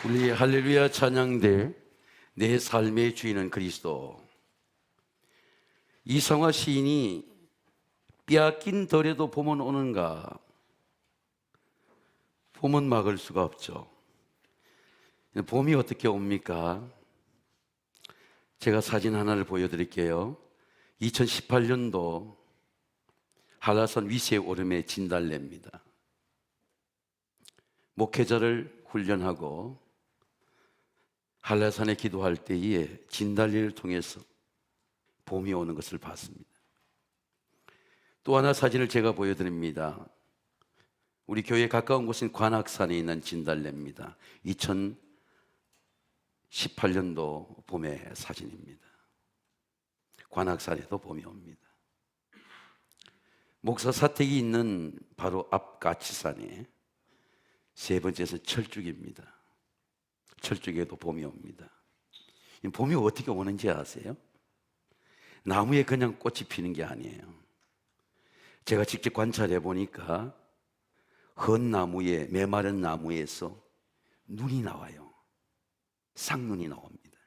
우리 할렐루야 찬양대 내 삶의 주인은 그리스도. 이성화 시인이 빼앗긴 덜에도 봄은 오는가, 봄은 막을 수가 없죠. 봄이 어떻게 옵니까? 제가 사진 하나를 보여드릴게요. 2018년도 한라산 위세 오름의 진달래입니다. 목회자를 훈련하고 한라산에 기도할 때에 진달래를 통해서 봄이 오는 것을 봤습니다. 또 하나 사진을 제가 보여드립니다. 우리 교회 가까운 곳인 관악산에 있는 진달래입니다. 2018년도 봄의 사진입니다. 관악산에도 봄이 옵니다. 목사 사택이 있는 바로 앞 가치산에 세 번째는 철쭉입니다. 철쭉에도 봄이 옵니다. 봄이 어떻게 오는지 아세요? 나무에 그냥 꽃이 피는 게 아니에요. 제가 직접 관찰해 보니까 헌 나무에, 메마른 나무에서 눈이 나와요. 쌍눈이 나옵니다.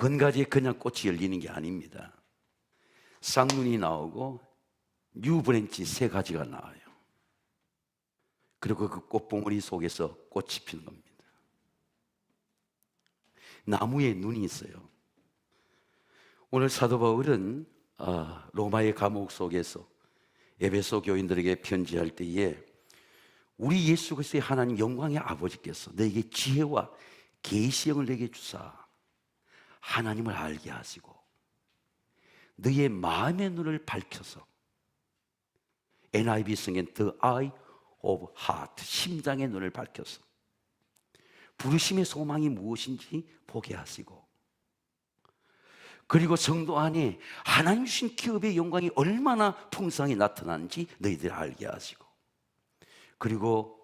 헌 가지에 그냥 꽃이 열리는 게 아닙니다. 쌍눈이 나오고 뉴브랜치 세 가지가 나와요. 그리고 그 꽃봉오리 속에서 꽃이 피는 겁니다. 나무에 눈이 있어요. 오늘 사도 바울은 로마의 감옥 속에서 에베소 교인들에게 편지할 때에 우리 예수 그리스도의 하나님 영광의 아버지께서 너에게 지혜와 계시형을 내게 주사 하나님을 알게 하시고 너의 마음의 눈을 밝혀서, NIV 성엔 The Eye of Heart, 심장의 눈을 밝혀서 부르심의 소망이 무엇인지 보게 하시고, 그리고 성도 안에 하나님 주신 기업의 영광이 얼마나 풍성히 나타나는지 너희들 알게 하시고, 그리고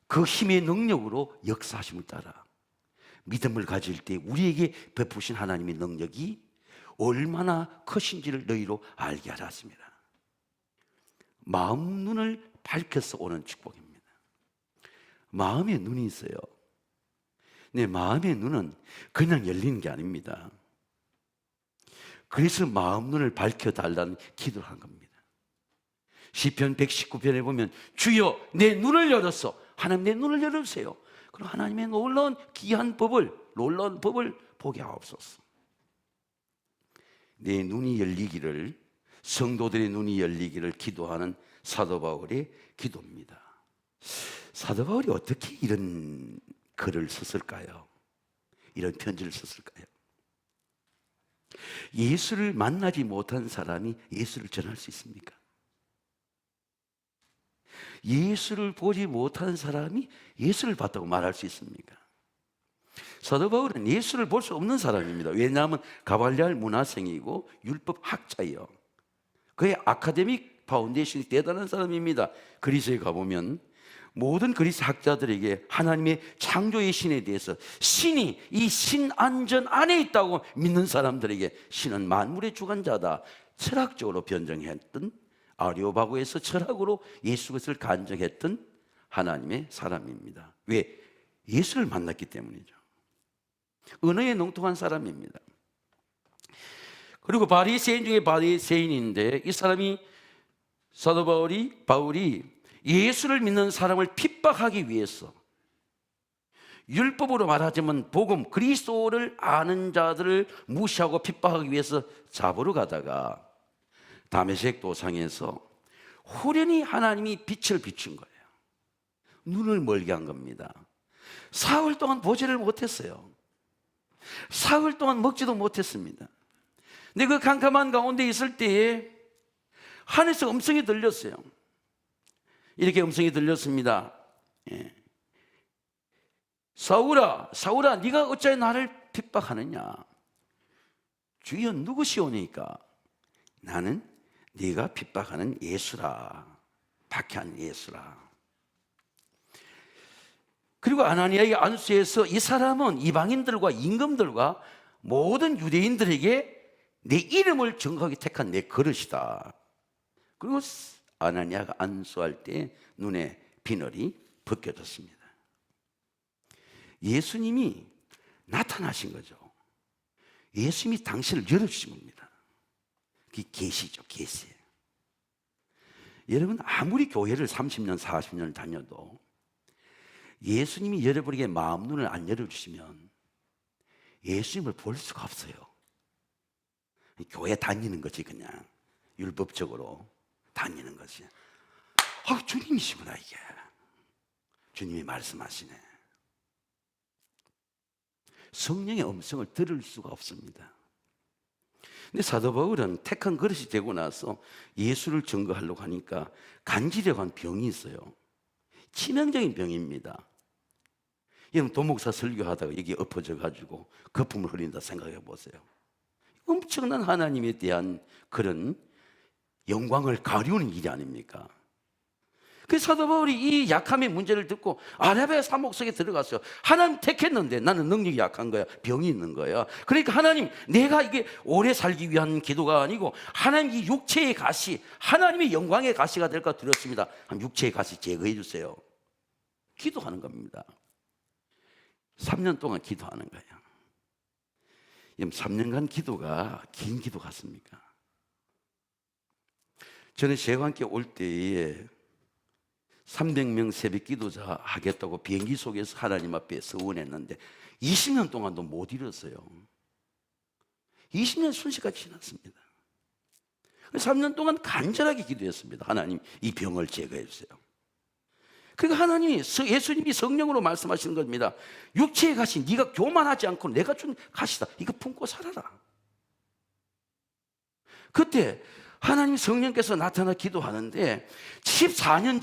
그 힘의 능력으로 역사하심을 따라 믿음을 가질 때 우리에게 베푸신 하나님의 능력이 얼마나 크신지를 너희로 알게 하셨습니다. 마음 눈을 밝혀서 오는 축복입니다. 마음에 눈이 있어요. 내 마음의 눈은 그냥 열리는 게 아닙니다. 그래서 마음 눈을 밝혀달라는 기도를 한 겁니다. 시편 119편에 보면 주여 내 눈을 열어서, 하나님 내 눈을 열어주세요. 그럼 하나님의 놀라운 귀한 법을, 놀라운 법을 보게 하옵소서. 내 눈이 열리기를, 성도들의 눈이 열리기를 기도하는 사도 바울의 기도입니다. 사도 바울이 어떻게 이런 글을 썼을까요? 이런 편지를 썼을까요? 예수를 만나지 못한 사람이 예수를 전할 수 있습니까? 예수를 보지 못한 사람이 예수를 봤다고 말할 수 있습니까? 사도 바울은 예수를 볼 수 없는 사람입니다. 왜냐하면 가발리알 문화생이고 율법 학자예요. 그의 아카데믹 파운데이션이 대단한 사람입니다. 그리스에 가보면 모든 그리스 학자들에게 하나님의 창조의 신에 대해서 신이 이 신 안전 안에 있다고 믿는 사람들에게 신은 만물의 주관자다, 철학적으로 변정했던, 아리오바고에서 철학으로 예수 그리스도를 간증했던 하나님의 사람입니다. 왜? 예수를 만났기 때문이죠. 은혜에 농통한 사람입니다. 그리고 바리새인 중에 바리새인인데, 이 사람이 사도 바울이 예수를 믿는 사람을 핍박하기 위해서, 율법으로 말하자면 복음, 그리스도를 아는 자들을 무시하고 핍박하기 위해서 잡으러 가다가 다메섹 도상에서 호련히 하나님이 빛을 비춘 거예요. 눈을 멀게 한 겁니다. 사흘 동안 보지를 못했어요. 사흘 동안 먹지도 못했습니다. 근데 그 캄캄한 가운데 있을 때에 하늘에서 음성이 들렸어요. 이렇게 음성이 들렸습니다. 사울아, 사울아, 네가 어찌하여 나를 핍박하느냐? 주여 누구시오니까? 나는 네가 핍박하는 예수라, 박해한 예수라. 그리고 아나니아의 안수에서 이 사람은 이방인들과 임금들과 모든 유대인들에게 내 이름을 정하게 택한 내 그릇이다. 그리고 아나니아가 안수할 때 눈에 비늘이 벗겨졌습니다. 예수님이 나타나신 거죠. 예수님이 당신을 열어주신 겁니다. 그게 계시죠, 계시. 여러분, 아무리 교회를 30년, 40년을 다녀도 예수님이 여러분에게 마음 눈을 안 열어주시면 예수님을 볼 수가 없어요. 교회 다니는 거지, 그냥 율법적으로 다니는 거지. 주님이시구나, 이게. 주님이 말씀하시네. 성령의 음성을 들을 수가 없습니다. 근데 사도 바울은 택한 그릇이 되고 나서 예수를 증거하려고 하니까 간지려간 병이 있어요. 치명적인 병입니다. 여러분, 도목사 설교하다가 여기 엎어져 가지고 거품을 흘린다 생각해 보세요. 엄청난 하나님에 대한 그런 영광을 가리우는 일이 아닙니까? 그 사도 바울이 이 약함의 문제를 듣고 아라비아 사목성에 들어갔어요. 하나님 택했는데 나는 능력이 약한 거야, 병이 있는 거야. 그러니까 하나님, 내가 이게 오래 살기 위한 기도가 아니고 하나님 이 육체의 가시, 하나님의 영광의 가시가 될까 두렵습니다. 육체의 가시 제거해 주세요. 기도하는 겁니다. 3년 동안 기도하는 거예요. 3년간 기도가 긴 기도 같습니까? 저는 제가 함께 올 때에 300명 새벽 기도자 하겠다고 비행기 속에서 하나님 앞에 서원했는데 20년 동안도 못 이뤘어요. 20년 순식간에 지났습니다. 3년 동안 간절하게 기도했습니다. 하나님, 이 병을 제거해 주세요. 그러니까 하나님이, 예수님이 성령으로 말씀하시는 겁니다. 육체의 가시, 네가 교만하지 않고 내가 준 가시다, 이거 품고 살아라. 그때 하나님 성령께서 나타나 기도하는데 14년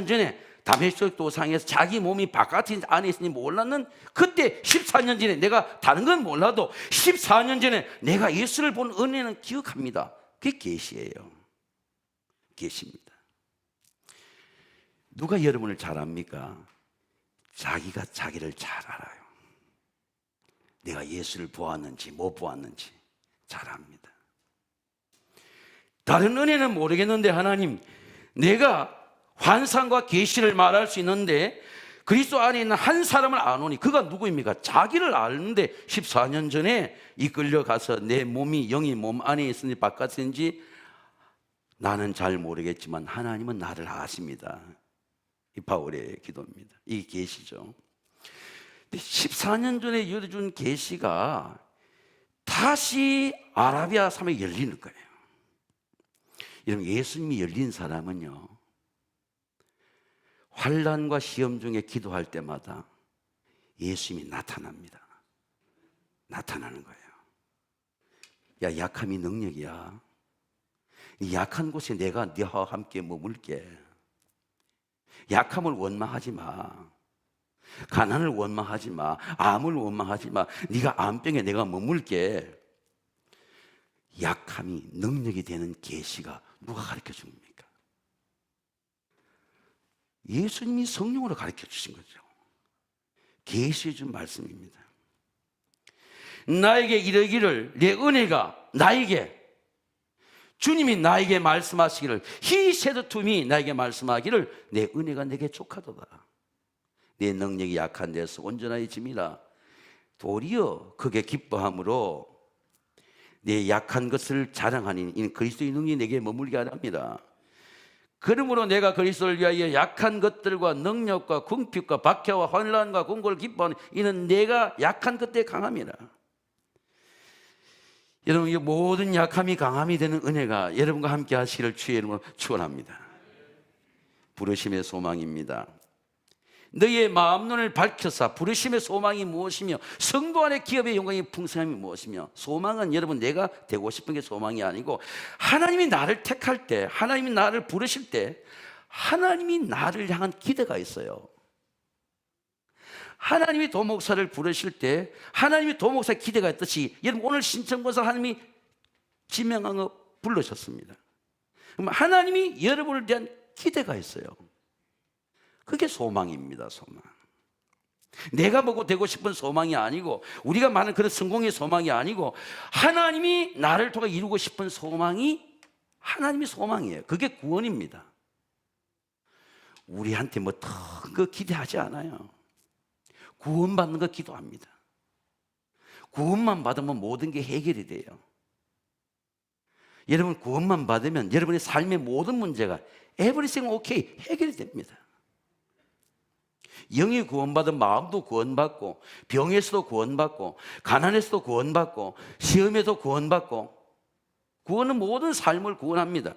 전에 다메섹 도상에서 자기 몸이 바깥에 안에 있으니 몰랐는 그때 14년 전에, 내가 다른 건 몰라도 14년 전에 내가 예수를 본 은혜는 기억합니다. 그게 계시예요. 계시입니다. 누가 여러분을 잘 압니까? 자기가 자기를 잘 알아요. 내가 예수를 보았는지 못 보았는지 잘 압니다. 다른 은혜는 모르겠는데 하나님, 내가 환상과 계시를 말할 수 있는데 그리스도 안에 있는 한 사람을 아노니, 그가 누구입니까? 자기를 아는데 14년 전에 이끌려가서 내 몸이, 영이 몸 안에 있는지 바깥인지 나는 잘 모르겠지만 하나님은 나를 아십니다. 이 바울의 기도입니다. 이게 계시죠. 14년 전에 열어준 계시가 다시 아라비아 섬에 열리는 거예요. 여러분, 예수님이 열린 사람은요, 환난과 시험 중에 기도할 때마다 예수님이 나타납니다. 나타나는 거예요. 야, 약함이 능력이야. 이 약한 곳에 내가 너와 함께 머물게. 약함을 원망하지 마. 가난을 원망하지 마. 암을 원망하지 마. 네가 암병에 내가 머물게. 약함이 능력이 되는 계시가 누가 가르쳐 줍니까? 예수님이 성령으로 가르쳐 주신 거죠. 계시해 준 말씀입니다. 나에게 이르기를, 내 은혜가 나에게, 주님이 나에게 말씀하시기를, He said to me, 나에게 말씀하기를, 내 은혜가 내게 족하도다. 내 능력이 약한 데서 온전하게 짐이라. 도리어 그게 기뻐함으로 내 약한 것을 자랑하니 이는 그리스도의 능력이 내게 머물게 하랍니다. 그러므로 내가 그리스도를 위하여 약한 것들과 능력과 궁핍과 박해와 환난과 공고를 기뻐하는 이는 내가 약한 그때에 강함이라. 여러분, 이 모든 약함이 강함이 되는 은혜가 여러분과 함께 하시기를 주의 이름으로 축원합니다. 부르심의 소망입니다. 너희의 마음 눈을 밝혀사. 부르심의 소망이 무엇이며 성도 안의 기업의 영광이 풍성함이 무엇이며. 소망은 여러분, 내가 되고 싶은 게 소망이 아니고 하나님이 나를 택할 때, 하나님이 나를 부르실 때 하나님이 나를 향한 기대가 있어요. 하나님이 도목사를 부르실 때 하나님이 도목사의 기대가 있듯이, 여러분, 오늘 신청권사 하나님이 지명한 거 부르셨습니다. 그럼 하나님이 여러분을 대한 기대가 있어요. 그게 소망입니다. 소망. 내가 뭐고 되고 싶은 소망이 아니고, 우리가 많은 그런 성공의 소망이 아니고, 하나님이 나를 통해 이루고 싶은 소망이 하나님의 소망이에요. 그게 구원입니다. 우리한테 뭐 더 그 기대하지 않아요. 구원받는 거 기도합니다. 구원만 받으면 모든 게 해결이 돼요. 여러분 구원만 받으면 여러분의 삶의 모든 문제가 everything okay 해결이 됩니다. 영이 구원받은 마음도 구원받고, 병에서도 구원받고, 가난에서도 구원받고, 시험에도 구원받고, 구원은 모든 삶을 구원합니다.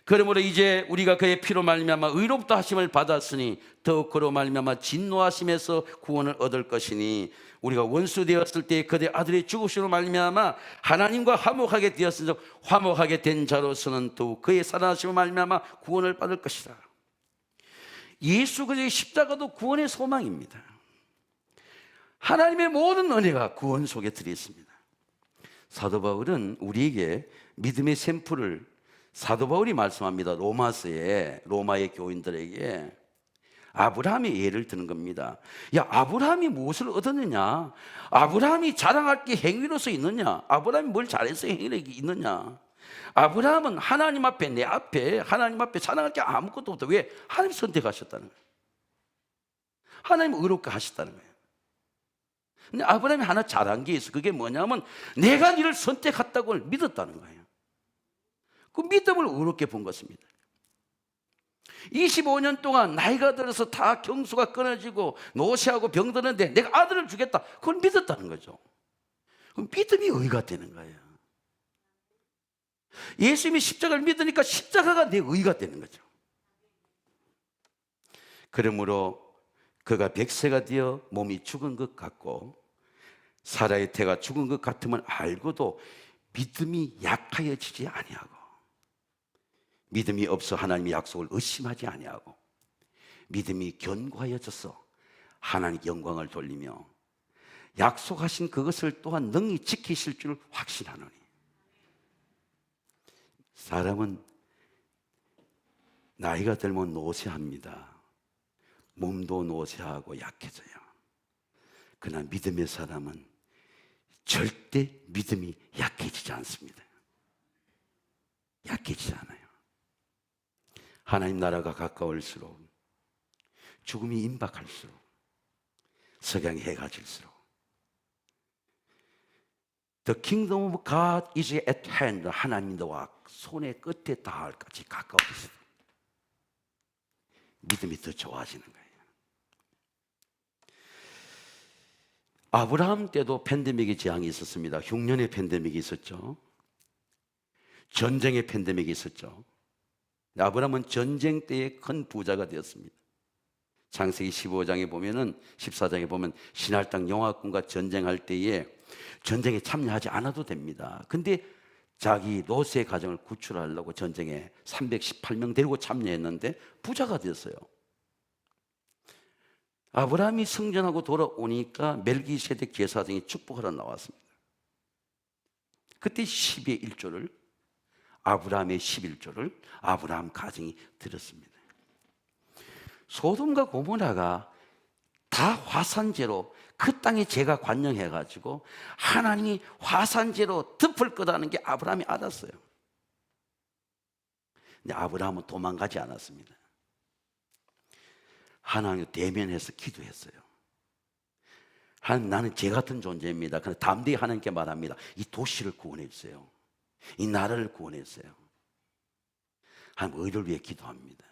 그러므로 이제 우리가 그의 피로 말미암아 의롭다 하심을 받았으니 더욱 그로 말미암아 진노하심에서 구원을 얻을 것이니, 우리가 원수 되었을 때 그의 아들의 죽으심으로 말미암아 하나님과 화목하게 되었으니 화목하게 된 자로서는 더욱 그의 살아나심으로 말미암아 구원을 받을 것이다. 예수 그리스도의 십자가도 구원의 소망입니다. 하나님의 모든 은혜가 구원 속에 들어있습니다. 사도 바울은 우리에게 믿음의 샘플을, 사도 바울이 말씀합니다. 로마서에, 로마의 교인들에게 아브라함의 예를 드는 겁니다. 야, 아브라함이 무엇을 얻었느냐? 아브라함이 자랑할 게 행위로서 있느냐? 아브라함이 뭘 잘해서 행위력이 있느냐? 아브라함은 하나님 앞에, 내 앞에 하나님 앞에 자랑할 게 아무것도 없다. 왜? 하나님 선택하셨다는 거예요. 하나님 의롭게 하셨다는 거예요. 근데 아브라함이 하나 잘한 게 있어. 그게 뭐냐면 내가 너를 선택했다고 믿었다는 거예요. 그 믿음을 의롭게 본 것입니다. 25년 동안 나이가 들어서 다 경수가 끊어지고 노쇠하고 병드는데 내가 아들을 주겠다, 그걸 믿었다는 거죠. 그럼 믿음이 의가 되는 거예요. 예수님이 십자가를 믿으니까 십자가가 내 의가 되는 거죠. 그러므로 그가 백세가 되어 몸이 죽은 것 같고 사라의 태가 죽은 것 같음을 알고도 믿음이 약하여지지 아니하고, 믿음이 없어 하나님의 약속을 의심하지 아니하고, 믿음이 견고하여져서 하나님께 영광을 돌리며 약속하신 그것을 또한 능히 지키실 줄 확신하노니. 사람은 나이가 들면 노쇠합니다. 몸도 노쇠하고 약해져요. 그러나 믿음의 사람은 절대 믿음이 약해지지 않습니다. 약해지지 않아요. 하나님 나라가 가까울수록, 죽음이 임박할수록, 석양이 해가 질수록 The kingdom of God is at hand. 하나님과 손의 끝에 닿을 까지 가까워졌어요. 믿음이 더 좋아지는 거예요. 아브라함 때도 팬데믹의 재앙이 있었습니다. 흉년의 팬데믹이 있었죠. 전쟁의 팬데믹이 있었죠. 아브라함은 전쟁 때에 큰 부자가 되었습니다. 창세기 15장에 보면은, 14장에 보면 신할 땅 영화군과 전쟁할 때에 전쟁에 참여하지 않아도 됩니다. 근데 자기 노쇠 가정을 구출하려고 전쟁에 318명 데리고 참여했는데 부자가 됐어요. 아브라함이 승전하고 돌아오니까 멜기세덱 제사장이 축복하러 나왔습니다. 그때 10의 1조를, 아브라함의 11조를 아브라함 가정이 드렸습니다. 소돔과 고모라가 다 화산재로, 그 땅에 죄가 관영해가지고 하나님이 화산재로 덮을 거다는 게 아브라함이 알았어요. 근데 아브라함은 도망가지 않았습니다. 하나님과 대면해서 기도했어요. 하나님, 나는 죄 같은 존재입니다. 그런데 담대히 하나님께 말합니다. 이 도시를 구원해 주세요. 이 나라를 구원해 주세요. 하나님 의를 위해 기도합니다.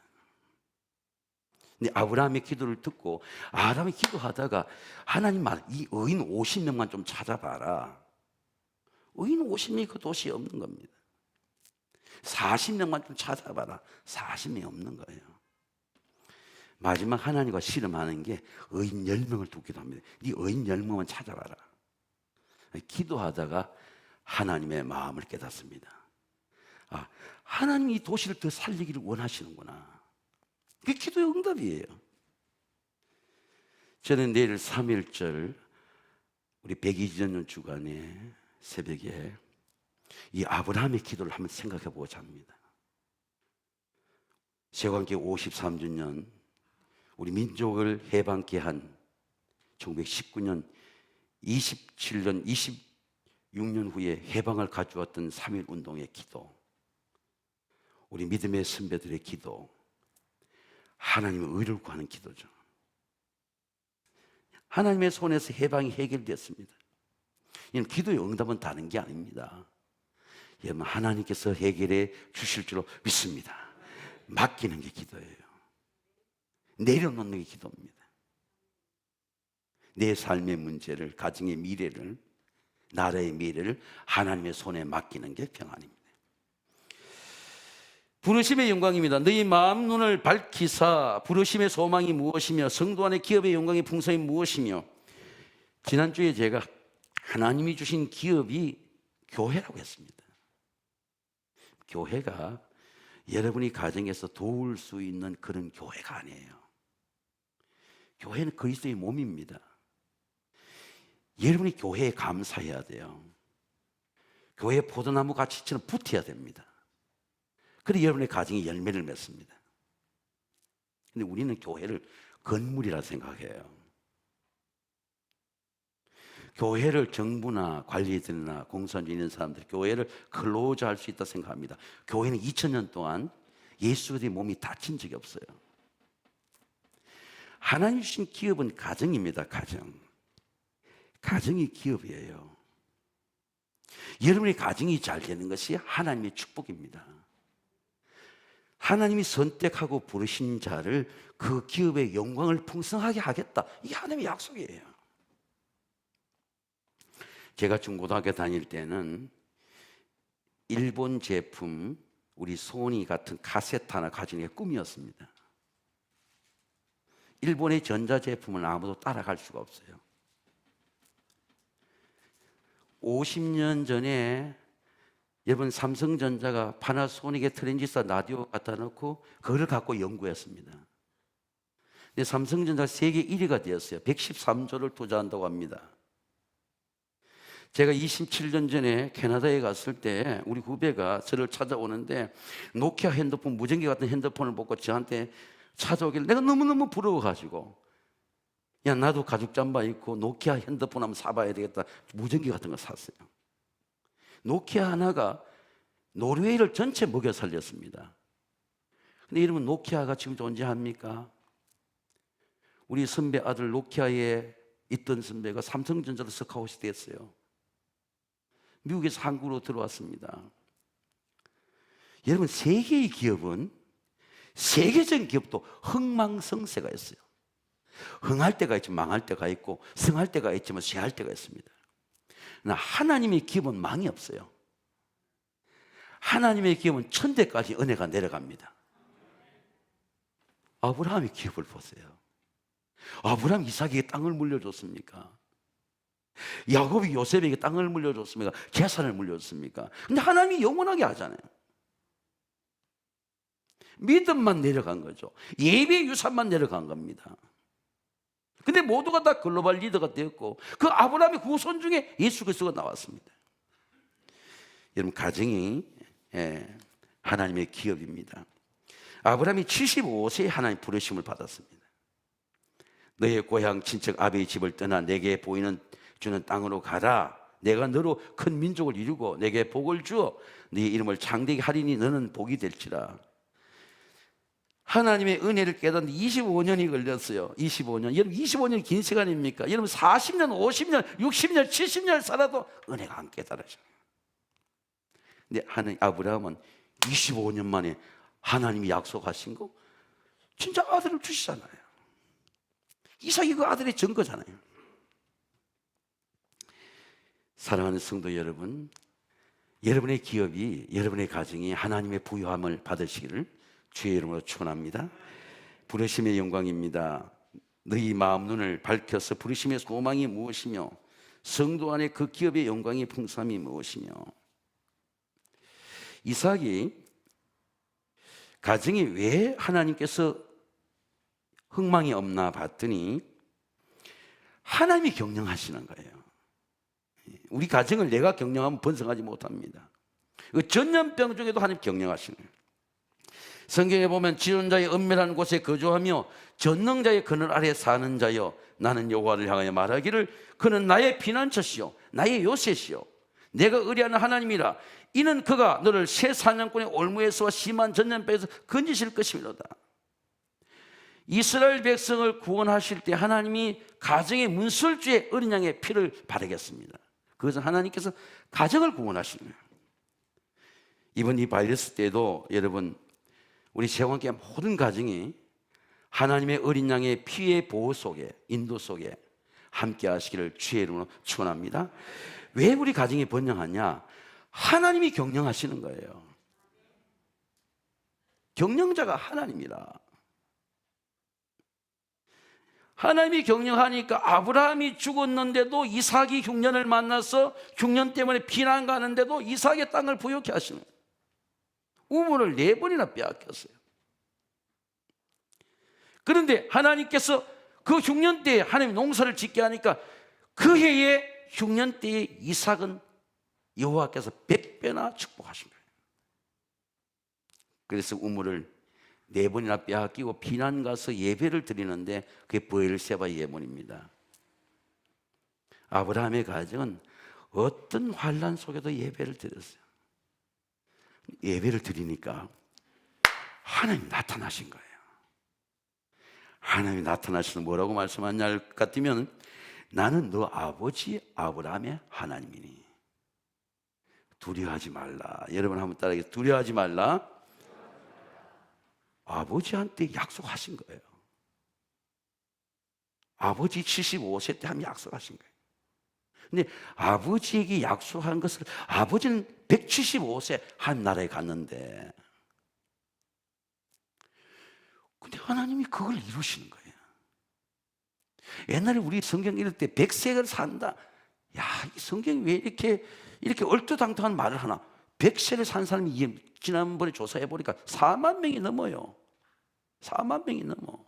근데 아브라함의 기도를 듣고 아브라함이 기도하다가 하나님 말, 이 의인 50명만 좀 찾아봐라. 의인 50명이 그 도시에 없는 겁니다. 40명만 좀 찾아봐라. 40명이 없는 거예요. 마지막 하나님과 씨름하는 게 의인 10명을 두기도 합니다. 이 의인 10명만 찾아봐라. 기도하다가 하나님의 마음을 깨닫습니다. 아, 하나님이 이 도시를 더 살리기를 원하시는구나. 그게 기도의 응답이에요. 저는 내일 3.1절 우리 120년 주간에 새벽에 이 아브라함의 기도를 한번 생각해 보고자 합니다. 세관계 53주년 우리 민족을 해방케 한 1919년 27년 26년 후에 해방을 가져왔던 3.1 운동의 기도, 우리 믿음의 선배들의 기도, 하나님의 의를 구하는 기도죠. 하나님의 손에서 해방이 해결되었습니다. 이는 기도의 응답은 다른 게 아닙니다. 여러분, 하나님께서 해결해 주실 줄로 믿습니다. 맡기는 게 기도예요. 내려놓는 게 기도입니다. 내 삶의 문제를, 가정의 미래를, 나라의 미래를 하나님의 손에 맡기는 게 평안입니다. 부르심의 영광입니다. 너희 마음 눈을 밝히사 부르심의 소망이 무엇이며 성도 안의 기업의 영광의 풍성이 무엇이며. 지난주에 제가 하나님이 주신 기업이 교회라고 했습니다. 교회가 여러분이 가정에서 도울 수 있는 그런 교회가 아니에요. 교회는 그리스도의 몸입니다. 여러분이 교회에 감사해야 돼요. 교회 포도나무 가지처럼 붙어야 됩니다. 그래 여러분의 가정이 열매를 맺습니다. 근데 우리는 교회를 건물이라 생각해요. 교회를 정부나 관리들이나 공사원 있는 사람들이 교회를 클로즈할 수 있다 생각합니다. 교회는 2000년 동안 예수의 몸이 다친 적이 없어요. 하나님 주신 기업은 가정입니다. 가정이 기업이에요. 여러분의 가정이 잘 되는 것이 하나님의 축복입니다. 하나님이 선택하고 부르신 자를 그 기업의 영광을 풍성하게 하겠다. 이게 하나님의 약속이에요. 제가 중고등학교 다닐 때는 일본 제품, 우리 소니 같은 카세트 하나 가지는 게 꿈이었습니다. 일본의 전자제품은 아무도 따라갈 수가 없어요. 50년 전에 여러분 삼성전자가 파나소닉의 트랜지스터 라디오 갖다 놓고 그걸 갖고 연구했습니다. 근데 삼성전자 세계 1위가 되었어요. 113조를 투자한다고 합니다. 제가 27년 전에 캐나다에 갔을 때 우리 후배가 저를 찾아오는데 노키아 핸드폰, 무전기 같은 핸드폰을 보고 저한테 찾아오길래 내가 너무너무 부러워가지고 야 나도 가죽 잠바 입고 노키아 핸드폰 한번 사봐야 되겠다. 무전기 같은 거 샀어요. 노키아 하나가 노르웨이를 전체 먹여 살렸습니다. 근데 이러면 노키아가 지금 존재합니까? 우리 선배 아들 노키아에 있던 선배가 삼성전자로 스카웃이 됐어요. 미국에서 한국으로 들어왔습니다. 여러분 세계의 기업은 세계적인 기업도 흥망성쇠가 있어요. 흥할 때가 있지만 망할 때가 있고 성할 때가 있지만 쇠할 때가 있습니다. 그러나 하나님의 기업은 망이 없어요. 하나님의 기업은 천대까지 은혜가 내려갑니다. 아브라함의 기업을 보세요. 아브라함 이삭에게 땅을 물려줬습니까? 야곱이 요셉에게 땅을 물려줬습니까? 재산을 물려줬습니까? 근데 하나님이 영원하게 하잖아요. 믿음만 내려간 거죠. 예배의 유산만 내려간 겁니다. 근데 모두가 다 글로벌 리더가 되었고 그 아브라함의 후손 중에 예수 그리스도가 나왔습니다. 여러분 가정이 하나님의 기업입니다. 아브라함이 75세에 하나님 부르심을 받았습니다. 너의 고향 친척 아비의 집을 떠나 내게 보이는 주는 땅으로 가라. 내가 너로 큰 민족을 이루고 내게 복을 주어 네 이름을 창대하게 하리니 너는 복이 될지라. 하나님의 은혜를 깨닫는 25년이 걸렸어요. 25년. 여러분 25년이 긴 시간입니까? 여러분 40년, 50년, 60년, 70년 살아도 은혜가 안 깨달아져요. 근데 하나님 아브라함은 25년 만에 하나님이 약속하신 거 진짜 아들을 주시잖아요. 이삭이 그 아들의 증거잖아요. 사랑하는 성도 여러분, 여러분의 기업이, 여러분의 가정이 하나님의 부유함을 받으시기를 주의 이름으로 축원합니다. 부르심의 영광입니다. 너희 마음 눈을 밝혀서 부르심의 소망이 무엇이며 성도 안에 그 기업의 영광의 풍성함이 무엇이며. 이삭이 가정에 왜 하나님께서 흥망이 없나 봤더니 하나님이 경영하시는 거예요. 우리 가정을 내가 경영하면 번성하지 못합니다. 그 전염병 중에도 하나님 경영하시는 거예요. 성경에 보면 지존자의 은밀한 곳에 거주하며 전능자의 그늘 아래 사는 자여 나는 여호와를 향하여 말하기를 그는 나의 피난처시요 나의 요새시요 내가 의뢰하는 하나님이라. 이는 그가 너를 새 사냥꾼의 올무에서와 심한 전염병에서 건지실 것이로다. 이스라엘 백성을 구원하실 때 하나님이 가정의 문설주에 어린 양의 피를 바르겠습니다. 그것은 하나님께서 가정을 구원하시는 거예요. 이번 이 바이러스 때도 여러분, 우리 세원교회 모든 가정이 하나님의 어린 양의 피의 보호 속에, 인도 속에 함께 하시기를 주의 이름으로 축원합니다. 왜 우리 가정이 번영하냐? 하나님이 경영하시는 거예요. 경영자가 하나님이라. 하나님이 경영하니까 아브라함이 죽었는데도 이삭이 흉년을 만나서 흉년 때문에 피난 가는데도 이삭의 땅을 부욕해 하시는 거예요. 우물을 4번이나 빼앗겼어요. 그런데 하나님께서 그 흉년 때에 하나님 농사를 짓게 하니까 그 해에 흉년 때에 이삭은 여호와께서 100배나 축복하신 거예요. 그래서 우물을 4번이나 빼앗기고 피난 가서 예배를 드리는데 그게 브엘세바 예문입니다. 아브라함의 가정은 어떤 환난 속에도 예배를 드렸어요. 예배를 드리니까 하나님 나타나신 거예요. 하나님이 나타나셔서 뭐라고 말씀하냐 같으면 나는 너 아버지 아브라함의 하나님이니 두려워하지 말라. 여러분 한번 따라하겠습니다. 두려워하지 말라. 아버지한테 약속하신 거예요. 아버지 75세 때 하면 약속하신 거예요. 근데 아버지에게 약속한 것을 아버지는 175세 한 나라에 갔는데 근데 하나님이 그걸 이루시는 거예요. 옛날에 우리 성경 읽을 때 100세를 산다. 야, 이 성경이 왜 이렇게 얼토당토한 말을 하나? 100세를 산 사람이 지난번에 조사해 보니까 4만 명이 넘어요. 4만 명이 넘어.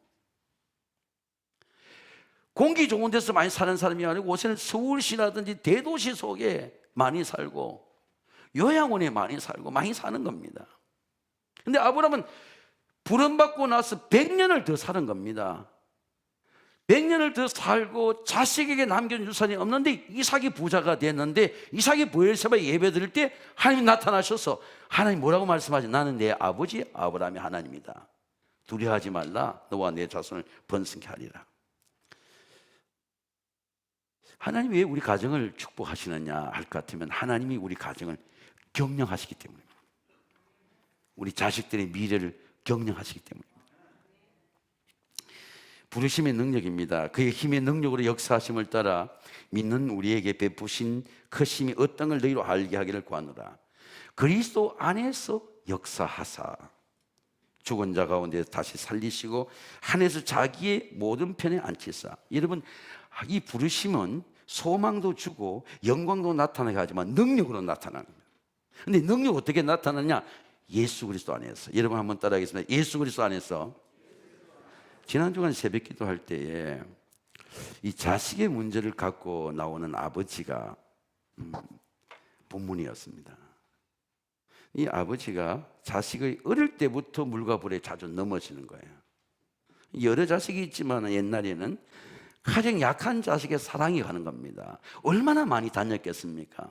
공기 좋은 데서 많이 사는 사람이 아니고 요새는 서울시라든지 대도시 속에 많이 살고 요양원에 많이 살고 많이 사는 겁니다. 근데 아브라함은 부름받고 나서 100년을 더 사는 겁니다. 100년을 더 살고 자식에게 남겨준 유산이 없는데 이삭이 부자가 됐는데 이삭이 브엘세바에 예배 드릴 때 하나님이 나타나셔서 하나님 뭐라고 말씀하지? 나는 내 아버지 아브라함의 하나님이다. 두려워하지 말라. 너와 내 자손을 번성케 하리라. 하나님이 왜 우리 가정을 축복하시느냐 할 것 같으면 하나님이 우리 가정을 경영하시기 때문입니다. 우리 자식들의 미래를 경영하시기 때문입니다. 부르심의 능력입니다. 그의 힘의 능력으로 역사하심을 따라 믿는 우리에게 베푸신 크심이 어떤 걸 너희로 알게 하기를 구하노라. 그리스도 안에서 역사하사 죽은 자 가운데 다시 살리시고 하늘에서 자기의 모든 편에 앉히사. 여러분, 이 부르심은 소망도 주고 영광도 나타나게 하지만 능력으로 나타나는 겁니다. 그런데 능력 어떻게 나타나냐? 예수 그리스도 안에서. 여러분 한번 따라하겠습니다. 예수 그리스도 안에서. 지난 주간 새벽 기도할 때에 이 자식의 문제를 갖고 나오는 아버지가 본문이었습니다. 이 아버지가 자식의 어릴 때부터 물과 불에 자주 넘어지는 거예요. 여러 자식이 있지만 옛날에는 가장 약한 자식의 사랑이 가는 겁니다. 얼마나 많이 다녔겠습니까?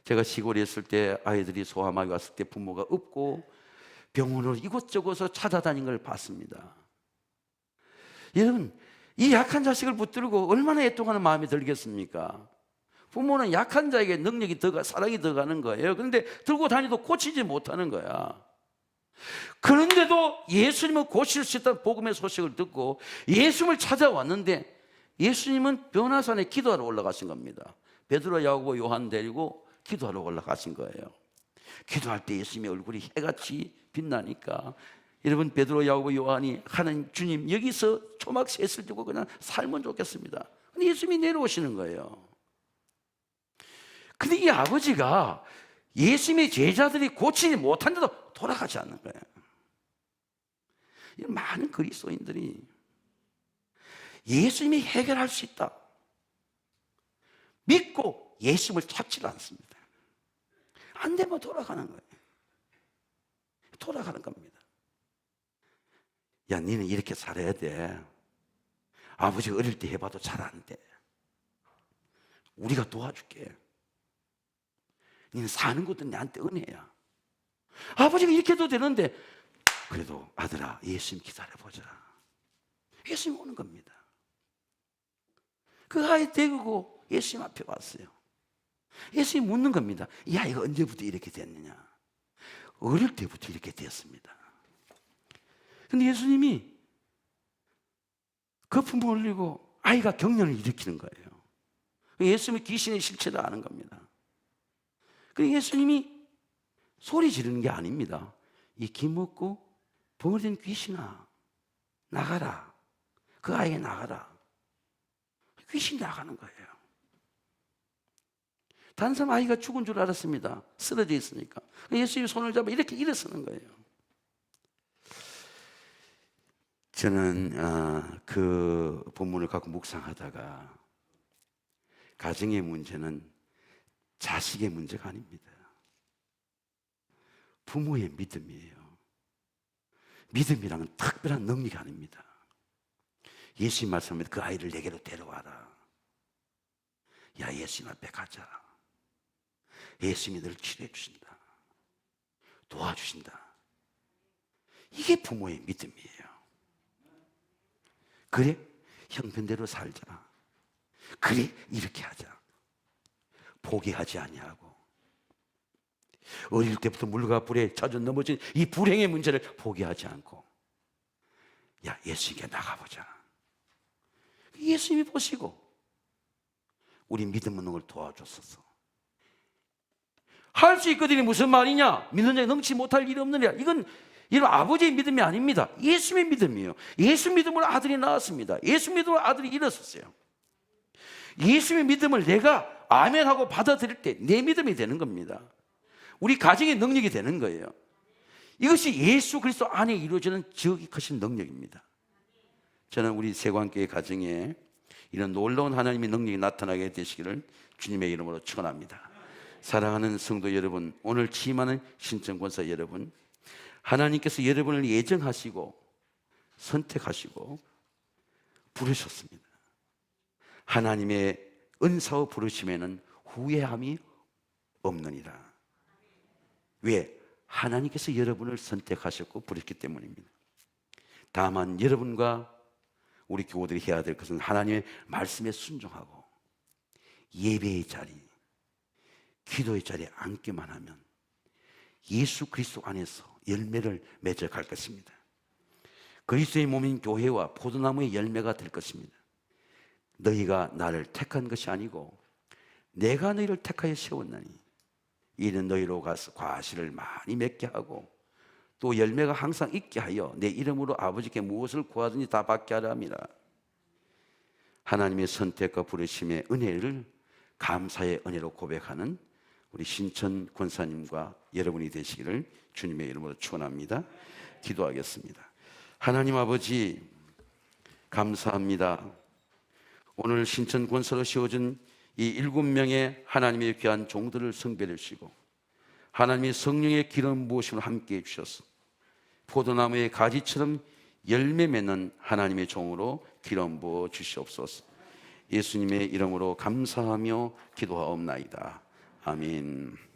제가 시골에 있을 때 아이들이 소아마비 왔을 때 부모가 없고 병원으로 이곳저곳을 찾아다닌 걸 봤습니다. 여러분, 이 약한 자식을 붙들고 얼마나 애통하는 마음이 들겠습니까? 부모는 약한 자에게 능력이 사랑이 더 가는 거예요. 그런데 들고 다니도 고치지 못하는 거야. 그런데도 예수님은 고칠 수 있다는 복음의 소식을 듣고 예수님을 찾아왔는데 예수님은 변화산에 기도하러 올라가신 겁니다. 베드로, 야고보, 요한 데리고 기도하러 올라가신 거예요. 기도할 때 예수님의 얼굴이 해같이 빛나니까 여러분, 베드로, 야고보, 요한이 하나님 주님 여기서 초막 셋을 두고 그냥 살면 좋겠습니다. 근데 예수님이 내려오시는 거예요. 근데 이 아버지가 예수님의 제자들이 고치지 못한데도 돌아가지 않는 거예요. 많은 그리스도인들이 예수님이 해결할 수 있다 믿고 예수님을 찾지 않습니다. 안 되면 돌아가는 거예요. 돌아가는 겁니다. 야, 니는 이렇게 살아야 돼. 아버지가 어릴 때 해봐도 잘 안 돼. 우리가 도와줄게. 니는 사는 것도 내한테 은혜야. 아버지가 이렇게 해도 되는데 그래도 아들아, 예수님 기다려보자. 예수님 오는 겁니다. 그 아이 데리고 예수님 앞에 왔어요. 예수님 묻는 겁니다. 야, 이거 언제부터 이렇게 됐느냐? 어릴 때부터 이렇게 됐습니다. 근데 예수님이 거품을 흘리고 아이가 경련을 일으키는 거예요. 예수님이 귀신의 실체를 아는 겁니다. 그리고 예수님이 소리 지르는 게 아닙니다. 이 기먹고 벙어리된 귀신아, 나가라. 그 아이에 나가라. 귀신이 나가는 거예요. 단순 아이가 죽은 줄 알았습니다. 쓰러져 있으니까. 예수님이 손을 잡아 이렇게 일어서는 거예요. 저는 그 본문을 갖고 묵상하다가 가정의 문제는 자식의 문제가 아닙니다. 부모의 믿음이에요. 믿음이랑은 특별한 능력이 아닙니다. 예수님 말씀하면 그 아이를 내게로 데려와라. 야, 예수님 앞에 가자. 예수님이 너를 치료해 주신다. 도와주신다. 이게 부모의 믿음이에요. 그래, 형편대로 살자. 그래, 이렇게 하자. 포기하지 아니하고 어릴 때부터 물과 불에 자주 넘어진 이 불행의 문제를 포기하지 않고, 야, 예수님께 나가보자. 예수님이 보시고 우리 믿음 없는 걸 도와줬었어. 할 수 있거든요. 무슨 말이냐? 믿는 자에 넘치 못할 일이 없느냐? 이건 아버지의 믿음이 아닙니다. 예수님의 믿음이에요. 예수 믿음으로 아들이 나왔습니다. 예수 믿음으로 아들이 일어섰어요. 예수의 믿음을 내가 아멘하고 받아들일 때 내 믿음이 되는 겁니다. 우리 가정의 능력이 되는 거예요. 이것이 예수 그리스도 안에 이루어지는 지극히 능력입니다. 저는 우리 세관교회 가정에 이런 놀라운 하나님의 능력이 나타나게 되시기를 주님의 이름으로 축원합니다. 사랑하는 성도 여러분, 오늘 취임하는 신천권사 여러분, 하나님께서 여러분을 예정하시고 선택하시고 부르셨습니다. 하나님의 은사와 부르심에는 후회함이 없느니라. 왜? 하나님께서 여러분을 선택하셨고 부르셨기 때문입니다. 다만 여러분과 우리 교우들이 해야 될 것은 하나님의 말씀에 순종하고 예배의 자리, 기도의 자리에 앉기만 하면 예수 그리스도 안에서 열매를 맺어갈 것입니다. 그리스도의 몸인 교회와 포도나무의 열매가 될 것입니다. 너희가 나를 택한 것이 아니고 내가 너희를 택하여 세웠나니 이는 너희로 가서 과실을 많이 맺게 하고 또 열매가 항상 있게 하여 내 이름으로 아버지께 무엇을 구하든지 다 받게 하라 함이라. 하나님의 선택과 부르심의 은혜를 감사의 은혜로 고백하는 우리 신천 권사님과 여러분이 되시기를 주님의 이름으로 축원합니다. 기도하겠습니다. 하나님 아버지, 감사합니다. 오늘 신천 권사로 세워진 이 7명의 하나님의 귀한 종들을 성별해 주시고 하나님의 성령의 기름 부으심을 함께 해 주셔서 포도나무의 가지처럼 열매 맺는 하나님의 종으로 기름 부어 주시옵소서. 예수님의 이름으로 감사하며 기도하옵나이다. 아멘.